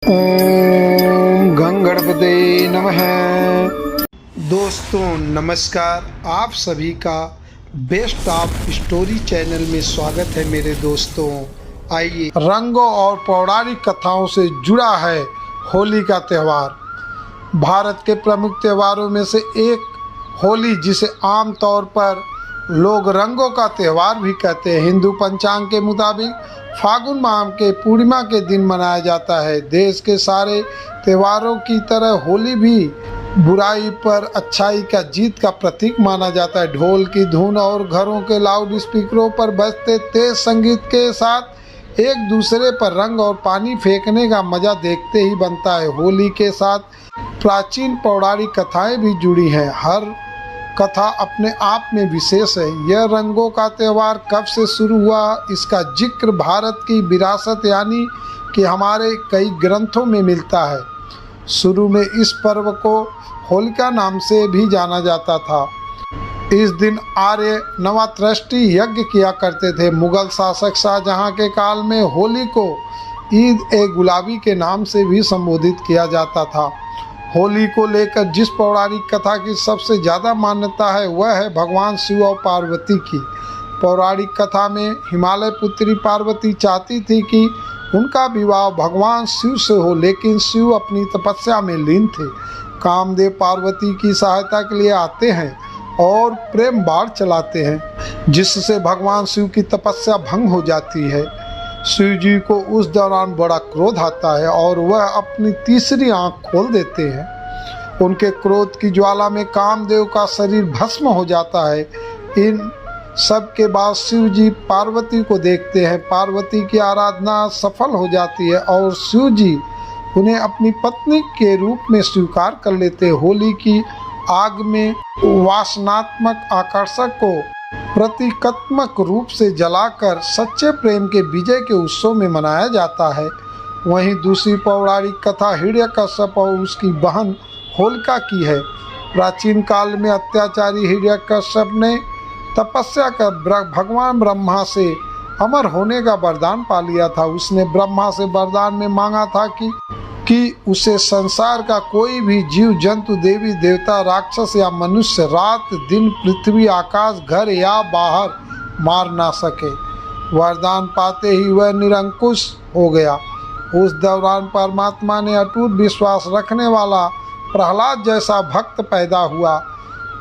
ओम गंगणपते नमः। दोस्तों नमस्कार, आप सभी का बेस्ट ऑफ स्टोरी चैनल में स्वागत है। मेरे दोस्तों, आइए, रंगों और पौराणिक कथाओं से जुड़ा है होली का त्यौहार। भारत के प्रमुख त्योहारों में से एक होली, जिसे आमतौर पर लोग रंगों का त्यौहार भी कहते हैं, हिंदू पंचांग के मुताबिक फागुन माह के पूर्णिमा के दिन मनाया जाता है। देश के सारे त्योहारों की तरह होली भी बुराई पर अच्छाई का जीत का प्रतीक माना जाता है। ढोल की धुन और घरों के लाउड स्पीकरों पर बजते तेज संगीत के साथ एक दूसरे पर रंग और पानी फेंकने का मजा देखते ही बनता है। होली के साथ प्राचीन पौराणिक कथाएं भी जुड़ी हैं। हर कथा अपने आप में विशेष है। यह रंगों का त्यौहार कब से शुरू हुआ, इसका जिक्र भारत की विरासत यानी कि हमारे कई ग्रंथों में मिलता है। शुरू में इस पर्व को होलिका नाम से भी जाना जाता था। इस दिन आर्य नवरात्रि यज्ञ किया करते थे। मुगल शासक शाहजहां के काल में होली को ईद ए गुलाबी के नाम से भी संबोधित किया जाता था। होली को लेकर जिस पौराणिक कथा की सबसे ज़्यादा मान्यता है वह है भगवान शिव और पार्वती की। पौराणिक कथा में हिमालय पुत्री पार्वती चाहती थी कि उनका विवाह भगवान शिव से हो, लेकिन शिव अपनी तपस्या में लीन थे। कामदेव पार्वती की सहायता के लिए आते हैं और प्रेम बाढ़ चलाते हैं, जिससे भगवान शिव की तपस्या भंग हो जाती है। शिव जी को उस दौरान बड़ा क्रोध आता है और वह अपनी तीसरी आंख खोल देते हैं। उनके क्रोध की ज्वाला में कामदेव का शरीर भस्म हो जाता है। इन सब के बाद शिव जी पार्वती को देखते हैं। पार्वती की आराधना सफल हो जाती है और शिव जी उन्हें अपनी पत्नी के रूप में स्वीकार कर लेते हैं। होली की आग में वासनात्मक आकर्षक को प्रतीकात्मक रूप से जलाकर सच्चे प्रेम के विजय के उत्सव में मनाया जाता है। वहीं दूसरी पौराणिक कथा हिरण्यकश्यप और उसकी बहन होलिका की है। प्राचीन काल में अत्याचारी हिरण्यकश्यप ने तपस्या कर भगवान ब्रह्मा से अमर होने का वरदान पा लिया था। उसने ब्रह्मा से वरदान में मांगा था कि उसे संसार का कोई भी जीव जंतु, देवी देवता, राक्षस या मनुष्य रात दिन, पृथ्वी, आकाश, घर या बाहर मार ना सके। वरदान पाते ही वह निरंकुश हो गया। उस दौरान परमात्मा ने अटूट विश्वास रखने वाला प्रहलाद जैसा भक्त पैदा हुआ।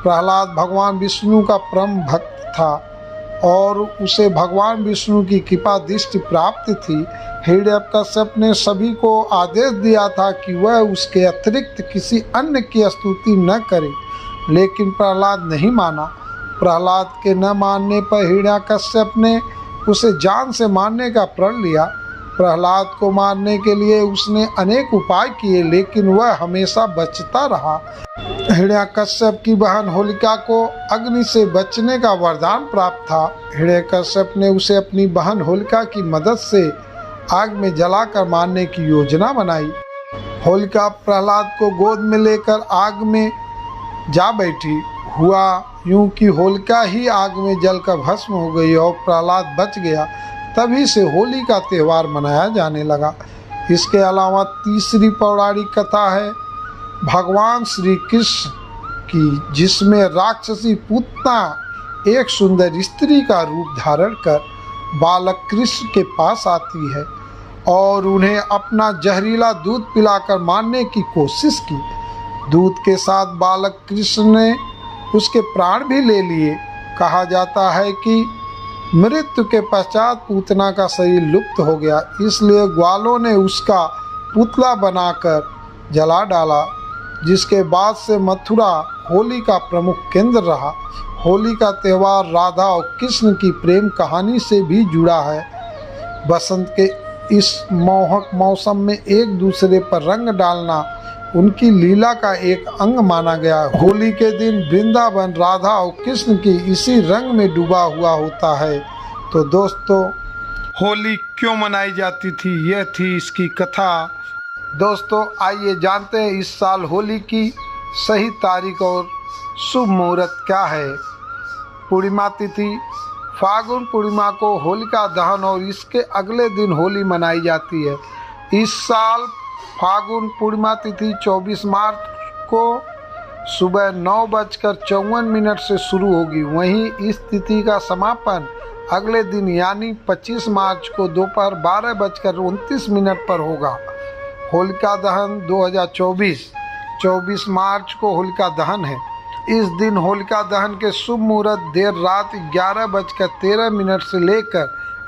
प्रहलाद भगवान विष्णु का परम भक्त था और उसे भगवान विष्णु की कृपा दृष्टि प्राप्त थी। हिरण्यकश्यप ने सभी को आदेश दिया था कि वह उसके अतिरिक्त किसी अन्य की स्तुति न करे, लेकिन प्रहलाद नहीं माना। प्रहलाद के न मानने पर हिरण्यकश्यप ने उसे जान से मारने का प्रण लिया। प्रहलाद को मारने के लिए उसने अनेक उपाय किए, लेकिन वह हमेशा बचता रहा। हिरण्यकश्यप की बहन होलिका को अग्नि से बचने का वरदान प्राप्त था। हिरण्यकश्यप ने उसे अपनी बहन होलिका की मदद से आग में जलाकर मारने की योजना बनाई। होलिका प्रहलाद को गोद में लेकर आग में जा बैठी। हुआ यूं कि होलिका ही आग में जलकर भस्म हो गई और प्रहलाद बच गया। तभी से होली का त्यौहार मनाया जाने लगा। इसके अलावा तीसरी पौराणिक कथा है भगवान श्री कृष्ण की, जिसमें राक्षसी पूतना एक सुंदर स्त्री का रूप धारण कर बालक कृष्ण के पास आती है और उन्हें अपना जहरीला दूध पिलाकर मारने की कोशिश की। दूध के साथ बालक कृष्ण ने उसके प्राण भी ले लिए। कहा जाता है कि मृत्यु के पश्चात पूतना का शरीर लुप्त हो गया, इसलिए ग्वालों ने उसका पुतला बनाकर जला डाला, जिसके बाद से मथुरा होली का प्रमुख केंद्र रहा। होली का त्यौहार राधा और कृष्ण की प्रेम कहानी से भी जुड़ा है। बसंत के इस मोहक मौसम में एक दूसरे पर रंग डालना उनकी लीला का एक अंग माना गया। होली के दिन वृंदावन राधा और कृष्ण की इसी रंग में डूबा हुआ होता है। तो दोस्तों, होली क्यों मनाई जाती थी, यह थी इसकी कथा। दोस्तों, आइए जानते हैं इस साल होली की सही तारीख और शुभ मुहूर्त क्या है। पूर्णिमा तिथि फागुन पूर्णिमा को होलिका दहन और इसके अगले दिन होली मनाई जाती है। इस साल फागुन पूर्णिमा तिथि 24 मार्च को सुबह 9:54 से शुरू होगी। वहीं इस तिथि का समापन अगले दिन यानी 25 मार्च को दोपहर 12:29 पर होगा। होलिका दहन 2024 24 मार्च को होलिका दहन है। इस दिन होलिका दहन के शुभ मुहूर्त देर रात 11:13 से लेकर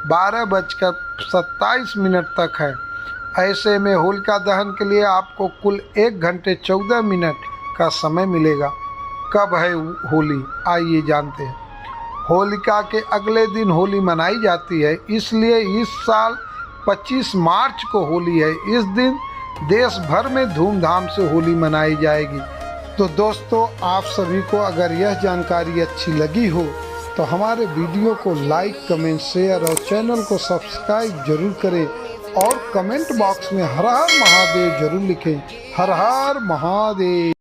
12:27 तक है। ऐसे में होलिका दहन के लिए आपको कुल 1 घंटे 14 मिनट का समय मिलेगा। कब है होली, आइए जानते हैं। होलिका के अगले दिन होली मनाई जाती है, इसलिए इस साल 25 मार्च को होली है। इस दिन देश भर में धूमधाम से होली मनाई जाएगी। तो दोस्तों, आप सभी को अगर यह जानकारी अच्छी लगी हो तो हमारे वीडियो को लाइक, कमेंट, शेयर और चैनल को सब्सक्राइब जरूर करें और कमेंट बॉक्स में हर हर महादेव जरूर लिखें। हर हर महादेव।